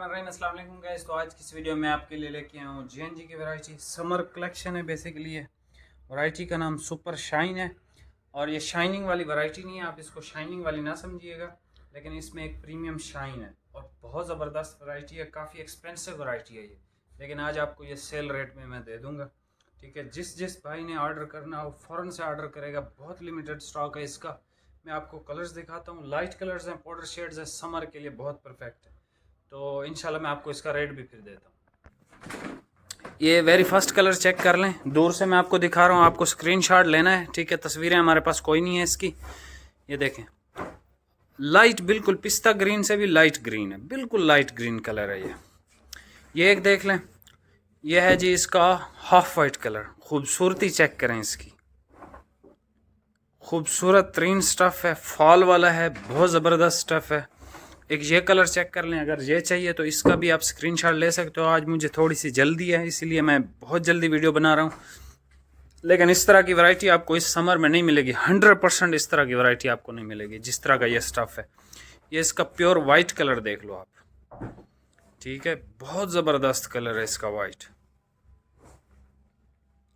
बिस्मिल्लाहिर्रहमानिर्रहीम। अस्सलाम वालेकुम गाइस। तो आज की इस वीडियो में आपके लिए लेके आया हूँ GNG की वैरायटी समर कलेक्शन है। बेसिकली ये वैरायटी का नाम सुपर शाइन है और ये शाइनिंग वाली वैरायटी नहीं है, आप इसको शाइनिंग वाली ना समझिएगा, लेकिन इसमें एक प्रीमियम शाइन है और बहुत ज़बरदस्त वैरायटी है। काफ़ी एक्सपेंसिव वैरायटी है ये, लेकिन आज आपको ये सेल रेट में मैं दे दूँगा। ठीक है, जिस भाई ने ऑर्डर करना हो फ़ौरन से ऑर्डर करेगा। बहुत लिमिटेड स्टॉक है इसका। मैं आपको कलर्स दिखाता हूँ, लाइट कलर्स हैं, पाउडर शेड्स हैं, समर के लिए बहुत परफेक्ट है। तो इंशाल्लाह मैं आपको इसका रेट भी फिर देता हूँ। ये वेरी फर्स्ट कलर चेक कर लें, दूर से मैं आपको दिखा रहा हूँ, आपको स्क्रीनशॉट लेना है। ठीक है, तस्वीरें हमारे पास कोई नहीं है इसकी। ये देखें, लाइट बिल्कुल पिस्ता ग्रीन से भी लाइट ग्रीन है, बिल्कुल लाइट ग्रीन कलर है ये एक देख लें। ये है जी इसका हाफ वाइट कलर। खूबसूरती चेक करें इसकी, खूबसूरत तरीन स्टफ़ है, फॉल वाला है, बहुत ज़बरदस्त स्टफ़ है। एक ये कलर चेक कर लें, अगर ये चाहिए तो इसका भी आप स्क्रीनशॉट ले सकते हो। आज मुझे थोड़ी सी जल्दी है, इसीलिए मैं बहुत जल्दी वीडियो बना रहा हूँ, लेकिन इस तरह की वैरायटी आपको इस समर में नहीं मिलेगी। 100% इस तरह की वैरायटी आपको नहीं मिलेगी जिस तरह का ये स्टफ़ है। ये इसका प्योर वाइट कलर देख लो आप। ठीक है, बहुत ज़बरदस्त कलर है इसका वाइट।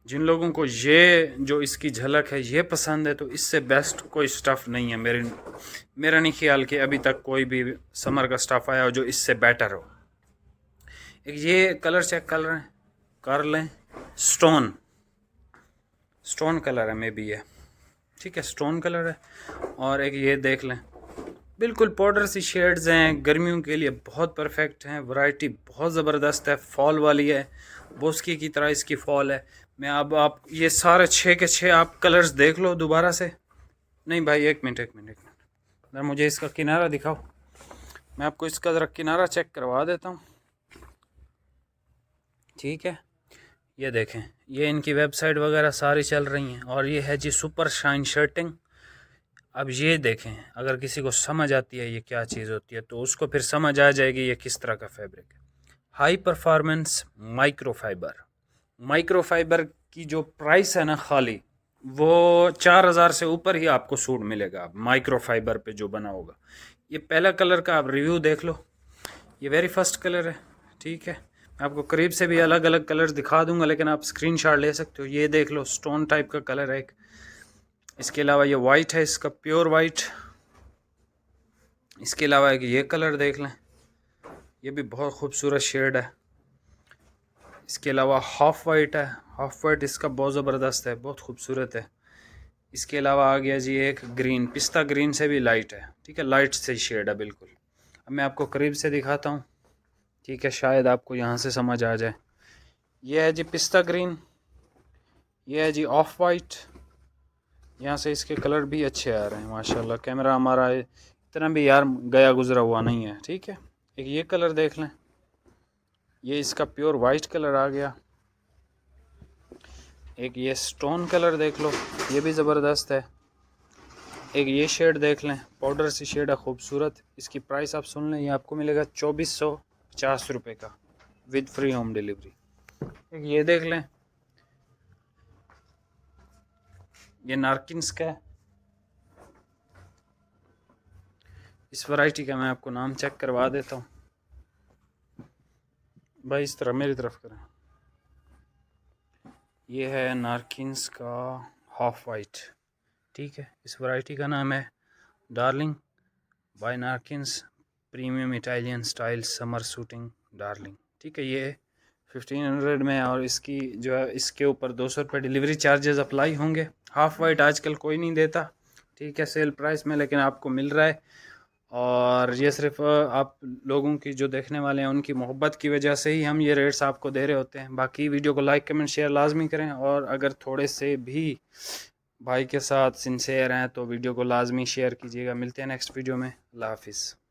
जिन लोगों को ये जो इसकी झलक है ये पसंद है, तो इससे बेस्ट कोई स्टफ़ नहीं है। मेरा नहीं ख्याल कि अभी तक कोई भी समर का स्टफ़ आया हो जो इससे बेटर हो। एक ये कलर चेक कर लें, स्टोन कलर है, मे बी ये। ठीक है, स्टोन कलर है। और एक ये देख लें, बिल्कुल पाउडर सी शेड्स हैं, गर्मियों के लिए बहुत परफेक्ट हैं। वैरायटी बहुत ज़बरदस्त है, फॉल वाली है, बोस्की की तरह इसकी फॉल है। मैं अब आप ये सारे 6 के 6 आप कलर्स देख लो दोबारा से। नहीं भाई, एक मिनट ज़रा मुझे इसका किनारा दिखाओ, मैं आपको इसका ज़रा किनारा चेक करवा देता हूँ। ठीक है, ये देखें, ये इनकी वेबसाइट वगैरह सारी चल रही हैं। और ये है जी सुपर शाइन शर्टिंग। अब ये देखें, अगर किसी को समझ आती है ये क्या चीज़ होती है तो उसको फिर समझ आ जाएगी ये किस तरह का फैब्रिक है। हाई परफॉर्मेंस माइक्रोफाइबर की जो प्राइस है ना, खाली वो 4000 से ऊपर ही आपको सूट मिलेगा माइक्रोफाइबर पे जो बना होगा। ये पहला कलर का आप रिव्यू देख लो, ये वेरी फर्स्ट कलर है। ठीक है, मैं आपको करीब से भी अलग अलग कलर्स दिखा दूंगा, लेकिन आप स्क्रीनशॉट ले सकते हो। ये देख लो, स्टोन टाइप का कलर है एक। इसके अलावा ये वाइट है, इसका प्योर वाइट। इसके अलावा एक ये कलर देख लें, ये भी बहुत खूबसूरत शेड है। इसके अलावा हाफ वाइट है, हाफ वाइट इसका बहुत ज़बरदस्त है, बहुत खूबसूरत है। इसके अलावा आ गया जी एक ग्रीन, पिस्ता ग्रीन से भी लाइट है। ठीक है, लाइट से शेड है बिल्कुल। अब मैं आपको करीब से दिखाता हूँ, ठीक है, शायद आपको यहाँ से समझ आ जाए। ये है जी पिस्ता ग्रीन, ये है जी ऑफ वाइट। यहाँ से इसके कलर भी अच्छे आ रहे हैं माशाल्लाह। कैमरा हमारा इतना भी यार गया गुजरा हुआ नहीं है। ठीक है, एक ये कलर देख लें, ये इसका प्योर वाइट कलर आ गया। एक ये स्टोन कलर देख लो, ये भी ज़बरदस्त है। एक ये शेड देख लें, पाउडर सी शेड है, खूबसूरत। इसकी प्राइस आप सुन लें, ये आपको मिलेगा 2450 रुपये का विद फ्री होम डिलीवरी। एक ये देख लें, ये नारकिन्स का है। इस वैरायटी का मैं आपको नाम चेक करवा देता हूँ भाई, इस तरह मेरी तरफ करें। ये है नारकिन्स का हाफ वाइट। ठीक है, इस वैरायटी का नाम है Darling by Narkins premium Italian style summer suiting Darling. ठीक है, ये 1500 में, और इसकी जो है इसके ऊपर 200 रुपये डिलीवरी चार्जेस अप्लाई होंगे। हाफ वाइट आजकल कोई नहीं देता, ठीक है, सेल प्राइस में, लेकिन आपको मिल रहा है। और ये सिर्फ आप लोगों की जो देखने वाले हैं उनकी मोहब्बत की वजह से ही हम ये रेट्स आपको दे रहे होते हैं। बाकी वीडियो को लाइक कमेंट शेयर लाजमी करें, और अगर थोड़े से भी भाई के साथ सिंसेयर हैं तो वीडियो को लाजमी शेयर कीजिएगा। मिलते हैं नेक्स्ट वीडियो में। अल्लाह हाफिज़।